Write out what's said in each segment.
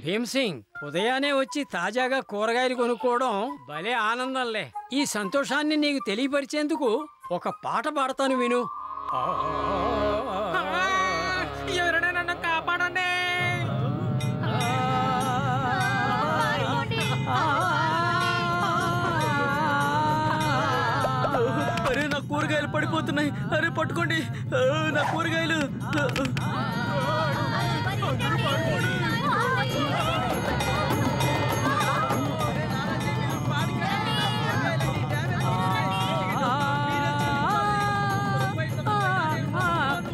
భీమ్సింగ్, ఉదయానే వచ్చి తాజాగా కూరగాయలు కొనుక్కోవడం భలే ఆనందంలే. ఈ సంతోషాన్ని నీకు తెలియపరిచేందుకు ఒక పాట పాడతాను, విను. ఎవరైనా నన్ను కాపాడండి. అరే నా కూరగాయలు పడిపోతున్నాయి. అరే పట్టుకోండి నా కూరగాయలు.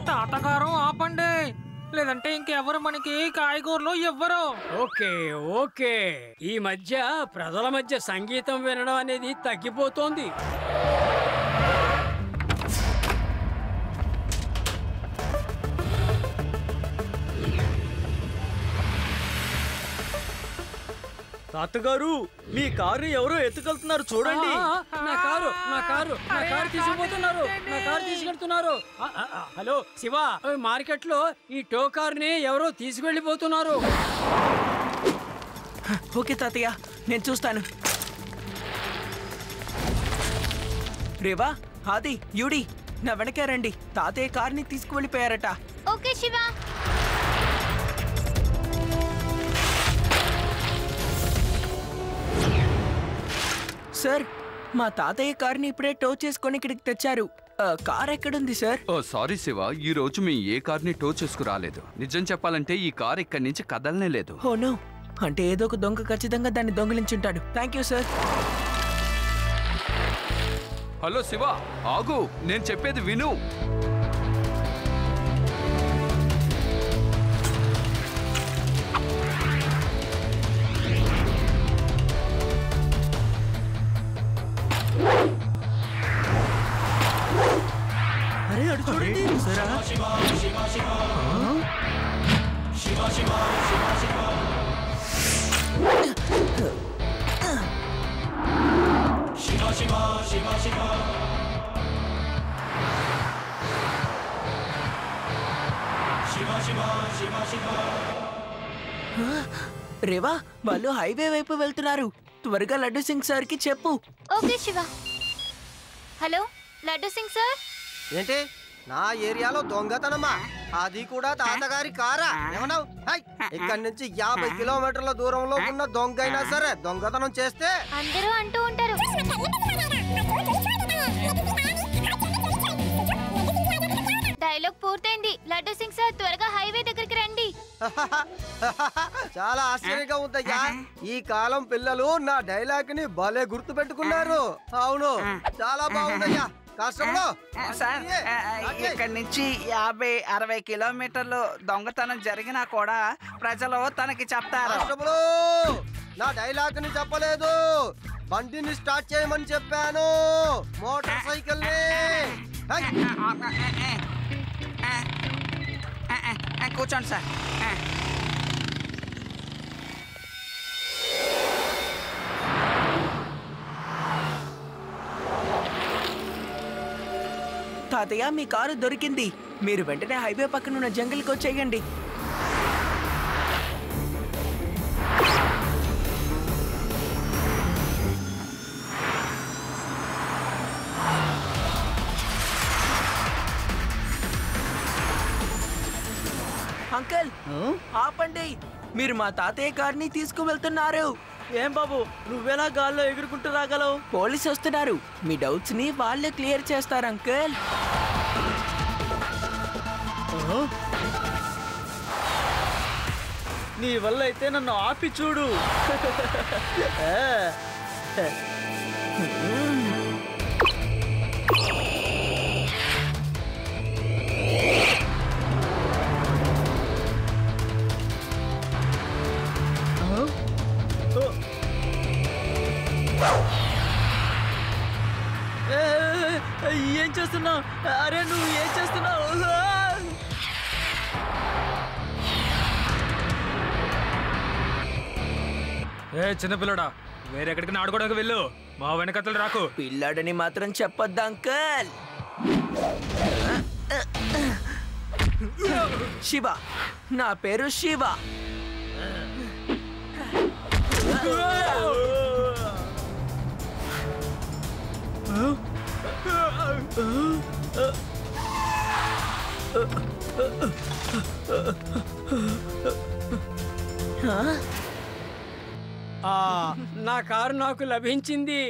తాతగారు ఆపండి, లేదంటే ఇంకెవరు మనకి కాయగూరలు ఇవ్వరు. ఓకే ఓకే, ఈ మధ్య ప్రజల మధ్య సంగీతం వినడం అనేది తగ్గిపోతోంది. తాతగారు మీ కారు ఎవరో ఎత్తుకెళ్తున్నారు చూడండి. నా కారు తీసుకుపోతున్నారు, నా కారు తీసుకెళ్తున్నారు. హలో శివ, మార్కెట్ లో ఈ టో కారుని ఎవరో తీసుకెళ్లిపోతున్నారు. ఓకే తాతయ్య, నేను చూస్తాను. రేవా, ఆది, యూడి, నా వెనకే రండి. తాతయ్య కార్ని తీసుకువెళ్ళిపోయారట. ఓకే శివ. సార్, మా తాతయ్య కార్ని ఇప్పుడే టో చేసుకొని ఇక్కడికి తెచ్చారు. కార్ ఎక్కడుంది సార్? ఓ సారీ శివ, ఈ రోజు మీ ఏ కార్ని టో చేసుకురాలేదు. నిజం చెప్పాలంటే ఈ కార్ ఇక్కడి నుంచి కదలనే లేదు. ఓ నో, అంటే ఏదో ఒక దొంగ ఖచ్చితంగా దాన్ని దొంగిలించుంటాడు. Thank you sir. Hello Shiva, ఆగు, నేను చెప్పేది విను. అరే అడు చూడండి. రేవా, వాళ్ళు హైవే వైపు వెళ్తున్నారు. త్వరగా లడ్డు సింగ్ సార్ కి చెప్పు. Okay Shiva. Hello laddu Singh sir. ఏంటి నా ఏరియాలో దొంగతనమా? అది కూడా తాతగారి కారా? ఏమన్నావు? ఇక్కడి నుంచి 50 కిలోమీటర్ల దూరంలో ఉన్న దొంగ అయినా సరే దొంగతనం చేస్తే అందరూ అంటూ ఉంటారు. డైలాగ్ పూర్తయింది. లడ్డు సింగ్ సార్ త్వరగా హైవే దగ్గరికి రండి. చాలా ఆశ్చర్యంగా ఉందయ్యా. ఈ కాలం పిల్లలు నా డైలాగ్ ని భలే గుర్తు పెట్టుకున్నారు. అవును, చాలా బాగుందయ్యా. సార్, ఇక్కడి నుంచి 50-60 కిలోమీటర్లు దొంగతనం జరిగినా కూడా ప్రజలు తనకి చెప్తారు. నా డైలాగ్ ని చెప్పలేదు, బండిని స్టార్ట్ చేయమని చెప్పాను. మోటార్ సైకిల్ ని. కూర్చోండి సార్. తాతయ్య, మీ కారు దొరికింది. మీరు వెంటనే హైవే పక్కన ఉన్న జంగిల్కి వచ్చేయండి. అంకుల్, ఆపండి. మీరు మా తాతయ్య కార్ని తీసుకువెళ్తున్నారు. ఏం బాబు, నువ్వెలా గాల్లో ఎగురుకుంటూ రాగలవు? పోలీసు వస్తున్నారు. మీ డౌట్స్ ని వాళ్ళే క్లియర్ చేస్తారు అంకుల్. నీ వల్ల అయితే నన్ను ఆపి చూడు. ఏం చేస్తున్నావు? అరే నువ్వు ఏం చేస్తున్నావు? చిన్నపిల్లడా, వేరెక్కడికి ఆడుకోవడానికి వెళ్ళు, మా వెనకతలు రాకు. పిల్లాడని మాత్రం చెప్పొద్దు అంకుల్. శివ, నా పేరు శివ. నా కారు నాకు లభించింది.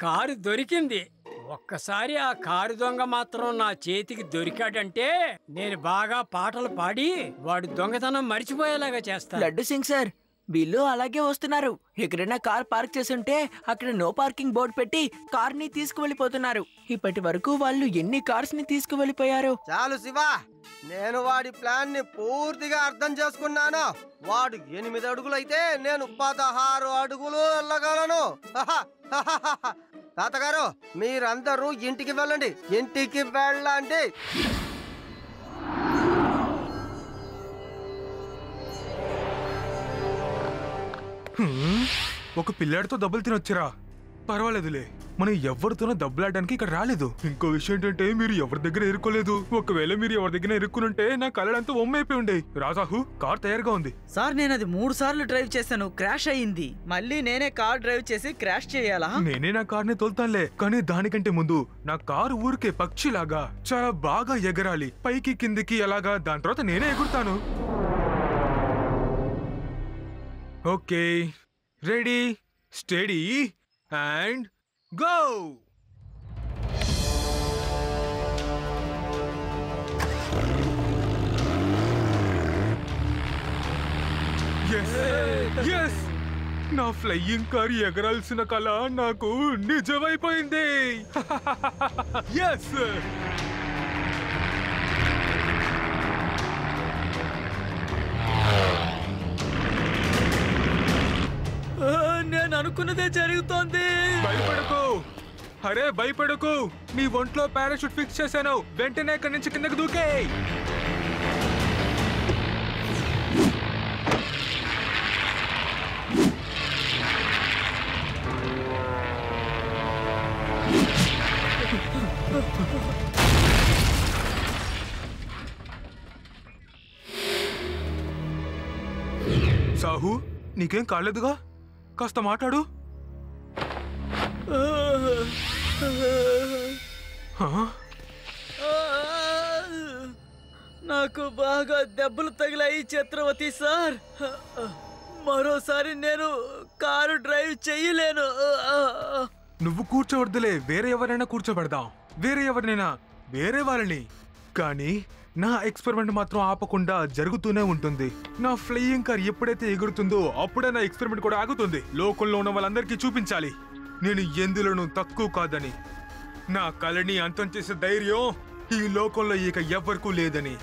కారు దొరికింది. ఒక్కసారి ఆ కారు దొంగ మాత్రం నా చేతికి దొరికాడంటే నేను బాగా పాటలు పాడి వాడు దొంగతనం మర్చిపోయేలాగా చేస్తాను. లడ్డు సింగ్ సార్, వీళ్ళు అలాగే వస్తున్నారు. ఎక్కడైనా కార్ పార్క్ చేసుంటే అక్కడ నో పార్కింగ్ బోర్డు పెట్టి కార్ ని తీసుకువెళ్ళిపోతున్నారు. ఇప్పటి వరకు వాళ్ళు ఎన్ని కార్స్ ని తీసుకువెళ్ళిపోయారు? చాలు శివ, నేను వాడి ప్లాన్ ని పూర్తిగా అర్థం చేసుకున్నాను. వాడు 8 అడుగులైతే నేను 16 అడుగులు వెళ్ళగలను. తాతగారు, మీరందరూ ఇంటికి వెళ్ళండి. ఇంటికి వెళ్ళండి. ఒక పిల్లాడితో దెబ్బలు తినొచ్చరా? పర్వాలేదులే, మనం ఎవరితోనో దెబ్బలాడడానికి ఇక్కడ రాలేదు. ఇంకో విషయం ఏంటంటే మీరు ఎవరి దగ్గర ఇరుక్కోలేదు. ఒకవేళ మీరు ఎవరి దగ్గర ఇరుక్కునుంటే నా కళ్ళంతా ఒమ్మైపోయి ఉండే. రాజాహు, కార్ తయారుగా ఉంది. సార్, నేను అది 3 సార్లు డ్రైవ్ చేశాను, క్రాష్ అయ్యింది. మళ్ళీ నేనే కార్ డ్రైవ్ చేసి క్రాష్ చేయాలా? నేనే నా కార్ని తోలుతానులే, కానీ దానికంటే ముందు నా కారు ఊరికే పక్షిలాగా చాలా బాగా ఎగరాలి, పైకి కిందికి అలాగా. దాని తర్వాత నేనే ఎగురుతాను. Okay, ready, steady and go. yes, నా ఫ్లయింగ్ కార్ ఎగరాల్సిన కళ నాకు నిజమైపోయింది. ఎస్, నేను అనుకున్నదే జరుగుతోంది. భయపడకు, అరే భయపడకు. నీ ఒంట్లో పారాషూట్ ఫిక్స్ చేశాను. వెంటనే ఇక్కడి నుంచి కిందకి దూకే. సాహు, నీకేం కాలేదుగా? కాస్త మాట్లాడు. నాకు బాగా దెబ్బలు తగిలాయి ఛత్రవతి సార్. మరోసారి నేను కారు డ్రైవ్ చెయ్యలేను. నువ్వు కూర్చోవద్దులే, వేరే ఎవరైనా కూర్చోబెడదాం. వేరే వాళ్ళని. కానీ నా ఎక్స్పెరిమెంట్ మాత్రం ఆపకుండా జరుగుతూనే ఉంటుంది. నా ఫ్లయింగ్ కార్ ఎప్పుడైతే ఎగురుతుందో అప్పుడే నా ఎక్స్పెరిమెంట్ కూడా ఆగుతుంది. లోకంలో ఉన్న వాళ్ళందరికీ చూపించాలి నేను ఎందులోనూ తక్కువ కాదని. నా కళని అంతం చేసే ధైర్యం ఈ లోకంలో ఇక ఎవ్వరికూ లేదని.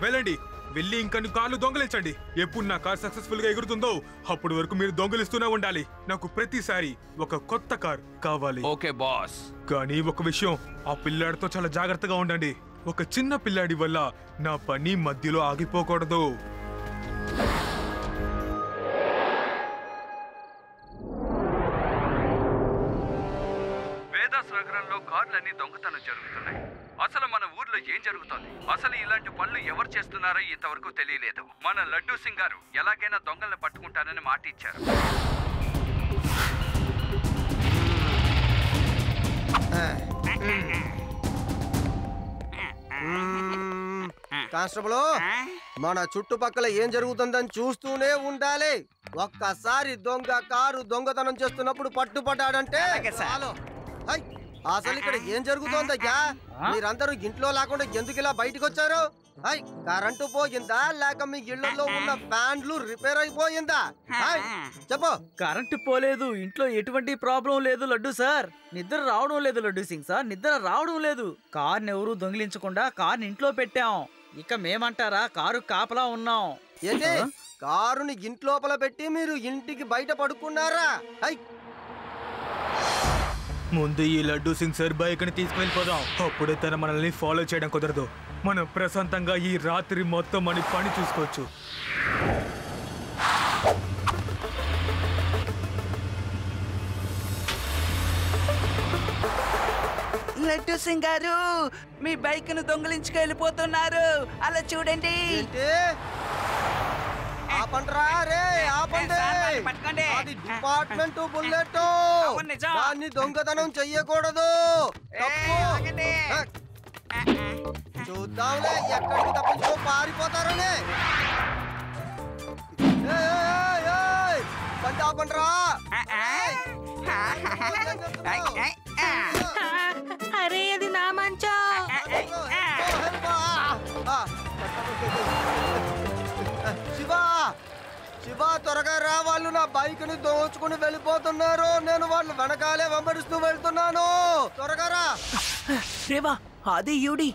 వెళ్ళండి, వెళ్ళి ఇంకా కార్లు దొంగలించండి. ఎప్పుడు నా కార్ సక్సెస్ఫుల్ గా ఎగురుతుందో అప్పటి వరకు మీరు దొంగలిస్తూనే ఉండాలి. నాకు ప్రతిసారి ఒక కొత్త కార్ కావాలి. Okay boss. కానీ ఒక విషయం, ఆ పిల్లాడితో చాలా జాగ్రత్తగా ఉండండి. ఒక చిన్న పిల్లాడి వల్ల నా పని మధ్యలో ఆగిపోకూడదు. వేదాస్ నగరంలో కార్లన్నీ దొంగతనం జరుగుతున్నాయి. అసలు మన ఊర్లో ఏం జరుగుతోంది? అసలు ఇలాంటి పనులు ఎవరు చేస్తున్నారో ఇంతవరకు తెలియలేదు. మన లడ్డూ సింగ్ గారు ఎలాగైనా దొంగల్ని పట్టుకుంటానని మాట ఇచ్చారు. కానిస్టేబుల్, మన చుట్టుపక్కల ఏం జరుగుతుందని చూస్తూనే ఉండాలి. ఒక్కసారి దొంగ కారు దొంగతనం చేస్తున్నప్పుడు పట్టుపడ్డాడంటే చాలు. హై, అసలు ఇక్కడ ఏం జరుగుతోందయ్యా? మీరందరూ ఇంట్లో లేకుండా ఎందుకు ఇలా బయటకు వచ్చారు? హై, కరెంటు పోయిందా లేక మీ ఇళ్లలో ఉన్న ఫ్యాన్లు రిపేర్ అయిపోయిందా? చెప్పు. కరెంటు పోలేదు, ఇంట్లో ఎటువంటి ప్రాబ్లం లేదు లడ్డు సార్. నిద్ర రావడం లేదు లడ్డు సింగ్ సార్, నిద్ర రావడం లేదు. కార్ని ఎవరు దొంగిలించకుండా కార్ని ఇంట్లో పెట్టాం. ఇక మేమంటారా, కారు కాపలా ఉన్నాం. ఏంటి, కారుని ఇంట్లోపల పెట్టి మీరు ఇంటికి బయట పడుకున్నారా? హై, ముందు ఈ లడ్డూ సింగ్ సార్ బైక్ ని తీసుకువెళ్ళిపోదాం. అప్పుడే తన మనల్ని ఫాలో చేయడం కుదరదు. మనం ప్రశాంతంగా ఈ రాత్రి మొత్తం మన పని చూసుకోవచ్చు. లడ్డూ సింగ్ గారు, మీ బైక్ ను దొంగిలించుకెళ్ళిపోతున్నారు. అలా చూడండి. ఆపండ్రా రే, ఆపండి. పట్టుకోండి. అది డిపార్ట్మెంట్ బుల్లెట్. అవును, నిజం. దాన్ని దొంగతనం చెయ్యకూడదు. తప్పు. ఆగండి. చూద్దాంలే ఎక్కడికి తప్పించుకో పారిపోతారని. ఏయ్, ఏయ్, ఏయ్, బండి ఆపండ్రా. అరే అది నా మంచం. శివా శివా త్వరగా రా, వాళ్ళు నా బైక్ ని దోచుకుని వెళ్ళిపోతున్నారు. నేను వాళ్ళు వెనకాలే వెంబడిస్తూ వెళ్తున్నాను. త్వరగా రా. రేవా అది యూడి.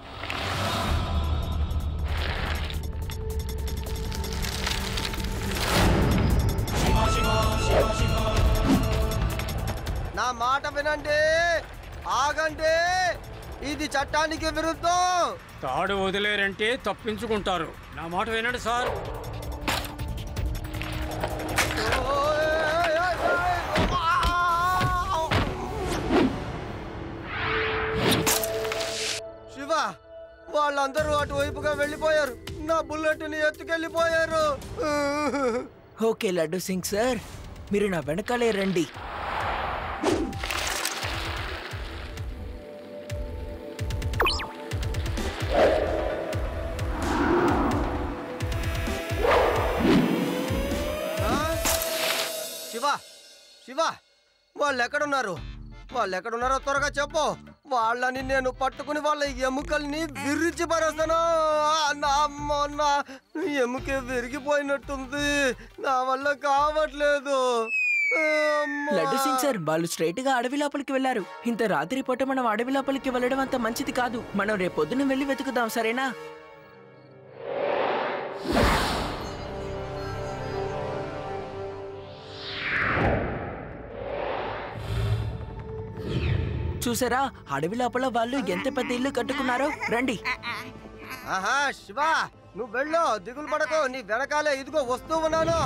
నా మాట వినండి, ఆగండి. ఇది చట్టానికి విరుద్ధం. తాడు వదిలేరంటే తప్పించుకుంటారు. నా మాట వినండి సార్. శివ, వాళ్ళందరూ అటువైపుగా వెళ్ళిపోయారు. నా బుల్లెట్ ని ఎత్తుకెళ్ళిపోయారు. ఓకే లడ్డు సింగ్ సార్, మీరు నా వెనకాలే రండి. శివ శివ, వాళ్ళు ఎక్కడున్నారు? వాళ్ళు ఎక్కడున్నారో త్వరగా చెప్పు. వాళ్ళని నేను పట్టుకుని వాళ్ళ ఎముకల్ని విరిచి పరేస్తాను. నా ఎముక విరిగిపోయినట్టుంది. నా వల్ల కావట్లేదు. లడ్డు సింగ్ సార్, వాళ్ళు స్ట్రైట్ గా అడవి లోపలికి వెళ్లారు. ఇంత రాత్రి పూట మనం అడవి లోపలికి వెళ్ళడం అంత మంచిది కాదు. మనం రేపొద్దున వెళ్ళి వెతుకుదాం, సరేనా? చూసారా, అడవి లోపల వాళ్ళు ఎంత పెద్ద ఇల్లు కట్టుకున్నారో. రండి. ఆహా శివ, నువ్వు వెళ్ళు, దిగులు పడకు. నీ వెనకాలే ఇదిగో వస్తూ ఉన్నాను.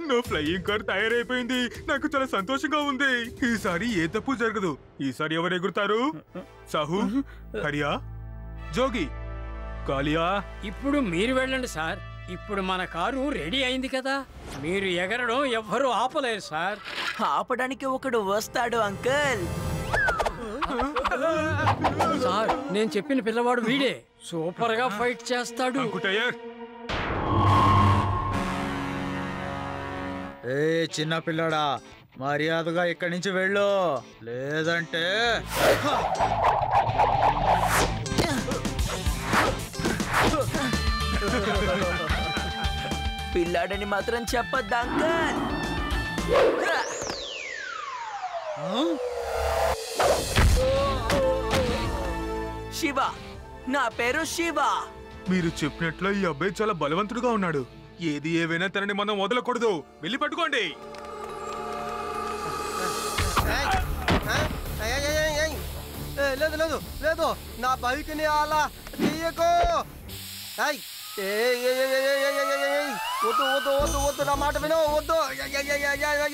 నా ఫ్లయింగ్ కార్ తయారైపోయింది. నాకు చాలా సంతోషంగా ఉంది. ఈసారి ఏ తప్పు జరగదు. ఈసారి ఎవరు ఎగురుతారు? సాహు, హరియా, జోగి, కాలియా. ఇప్పుడు మీరు వెళ్ళండి సార్. ఇప్పుడు మన కారు రెడీ అయింది కదా. మీరు ఎగరడం ఎవ్వరూ ఆపలేరు సార్. ఆపడానికి ఒకడు వస్తాడు అంకుల్. సార్, నేను చెప్పిన పిల్లవాడు వీడే. సూపర్ గా ఫైట్ చేస్తాడు. ఏ చిన్న పిల్లడా, మర్యాదగా ఇక్కడి నుంచి వెళ్ళు, లేదంటే పిల్లాడని మాత్రం చెప్పొద్దు అంకుల్. శివ, నా పేరు శివ. మీరు చెప్పినట్లు ఈ అబ్బాయి చాలా బలవంతుడుగా ఉన్నాడు. ఏది ఏవైనా తనని మనం వదలకూడదు. వెళ్ళి పట్టుకోండి. లేదు లేదు లేదు, నా బైక్ ని అలా తీయకు. వద్దు వద్దు వద్దు వద్దు, నా మాట విను. వద్దు.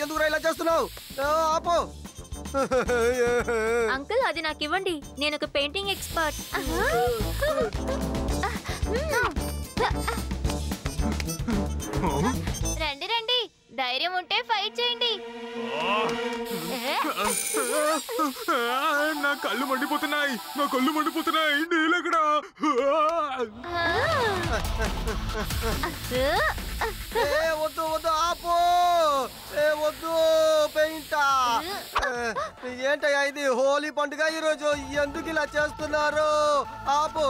ఎందుకు ఇలా చేస్తున్నావు? ఆపు. అంకుల్, అది నాకు ఇవ్వండి. నేను ఒక పెయింటింగ్ ఎక్స్పర్ట్. రండి రండి, ధైర్యం ఉంటే ఫైట్ చేయండి. నా కళ్ళు మండిపోతున్నాయి. నా కళ్ళు మండిపోతున్నాయి. నీళ్ళెక్కడా? వద్దు వద్దు, ఆపు. వద్దు పెయింటా. ఏంటయ్యా ఇది? హోలీ పండుగ ఈరోజు. ఎందుకు ఇలా చేస్తున్నారు? ఆపు.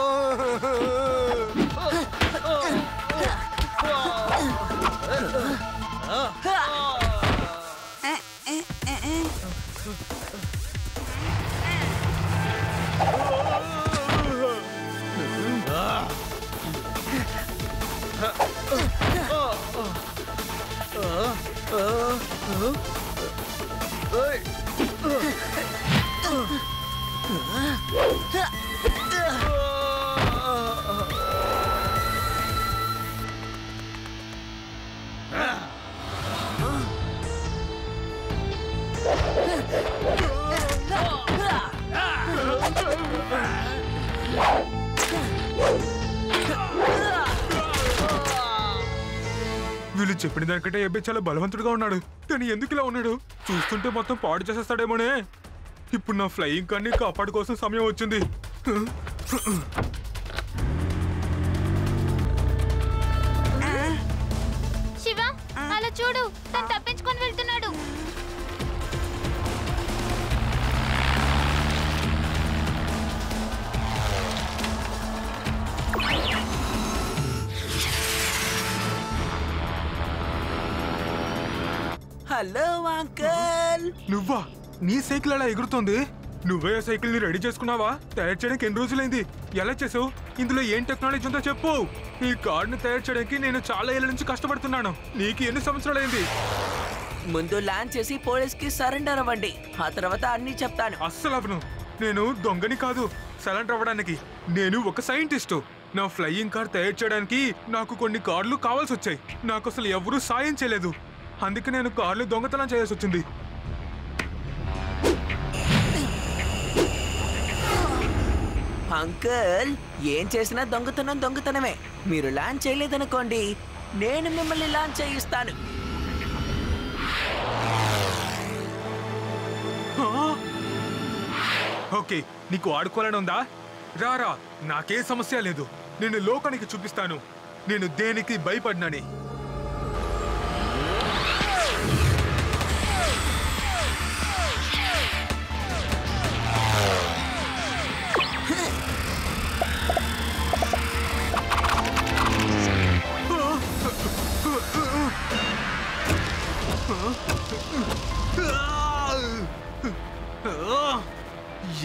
వీళ్ళు చెప్పిన దానికంటే అబ్బాయి చాలా బలవంతుడుగా ఉన్నాడు. కానీ ఎందుకు ఇలా ఉన్నాడు? చూస్తుంటే మొత్తం పాడు చేసేస్తాడేమోనే. ఇప్పుడు నా ఫ్లయింగ్ కార్ని కాపాడుకోవాల్సిన సమయం వచ్చింది. శివ అలా చూడు, తను తప్పించుకొని వెళ్తున్నాడు. Hello uncle. నువ్వా? నీ సైకిల్ అలా ఎగురుతోంది? నువ్వే ఆ సైకిల్ ని రెడీ చేసుకున్నావా? తయారు చేయడానికి ఎన్ని రోజులైంది? ఎలా చేసావు? ఇందులో ఏం టెక్నాలజీ ఉందో చెప్పు. ఈ కార్డుని తయారు చేయడానికి నేను చాలా ఏళ్ళ నుంచి కష్టపడుతున్నాను. నీకు ఎన్ని సంవత్సరాలైంది? ముందు ల్యాండ్ చేసి పోలీస్ కి సరెండర్ అవ్వండి, ఆ తర్వాత అన్ని చెప్తాను. అస్సలు అవను. నేను దొంగని కాదు సరెండర్ అవ్వడానికి. నేను ఒక సైంటిస్టు. నా ఫ్లయింగ్ కార్ తయారు చేయడానికి నాకు కొన్ని కార్లు కావాల్సి వచ్చాయి. నాకు అసలు ఎవరూ సాయం చేయలేదు. అందుకే నేను కార్లు దొంగతనం చేయాల్సి వచ్చింది. అంకల్, ఏం చేసినా దొంగతనమే. మీరు ల్యాండ్ చేయలేదనుకోండి, నేను మిమ్మల్ని ల్యాండ్ చేయిస్తాను. ఓకే, నీకు ఆడుకోవాలని ఉందా? రారా, నాకే సమస్య లేదు. నేను లోకానికి చూపిస్తాను నేను దేనికి భయపడినని.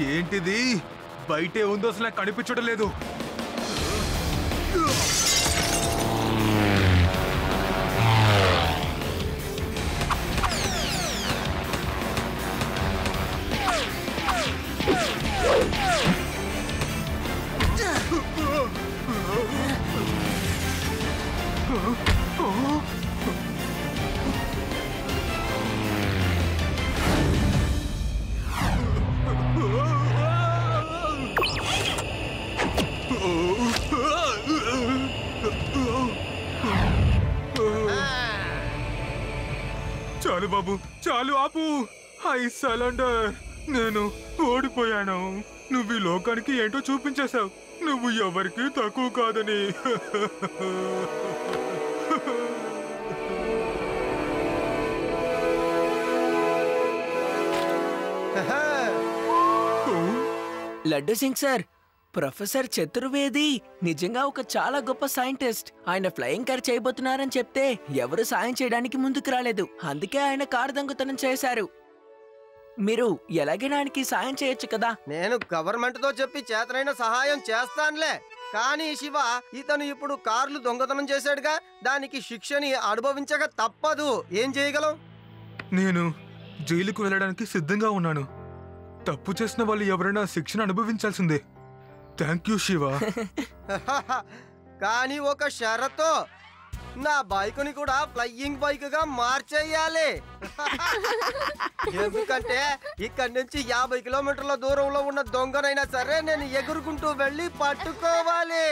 ఏంటిది? బయటే ఉందో అసలు నాకు కనిపించడం లేదు. చాలు బాబు, చాలు, ఆపు. హై సలండర్, నేను ఓడిపోయాను. నువ్వు ఈ లోకానికి ఏంటో చూపించేశావు. నువ్వు ఎవరికి తక్కువ కాదని. లడ్డు సింగ్ సార్, ప్రొఫెసర్ చతుర్వేది నిజంగా ఒక చాలా గొప్ప సైంటిస్ట్. ఆయన ఫ్లయింగ్ కార్ చేయబోతున్నారని చెప్తే ఎవరు సాయం చేయడానికి ముందుకు రాలేదు. అందుకే ఆయన కారు దొంగతనం చేశారు. మీరు ఎలాగైనా ఆయనకి సాయం చేయొచ్చు కదా. నేను గవర్నమెంట్ తో చెప్పి చేతనైన సహాయం చేస్తానులే. కానీ శివ, ఇతను ఇప్పుడు కార్లు దొంగతనం చేశాడుగా, దానికి శిక్షని అనుభవించక తప్పదు. ఏం చేయగలం? నేను జైలుకు వెళ్ళడానికి సిద్ధంగా ఉన్నాను. తప్పు చేసిన వాళ్ళు ఎవరైనా శిక్షను అనుభవించాల్సిందే. Thank you Shiva. కానీ ఒక షరతో, నా బైకుని కూడా ఫ్లయింగ్ బైక్ గా మార్చేయాలి. ఎందుకంటే ఇక్కడి నుంచి 50 కిలోమీటర్ల దూరంలో ఉన్న దొంగనైనా సరే నేను ఎగురుకుంటూ వెళ్ళి పట్టుకోవాలి.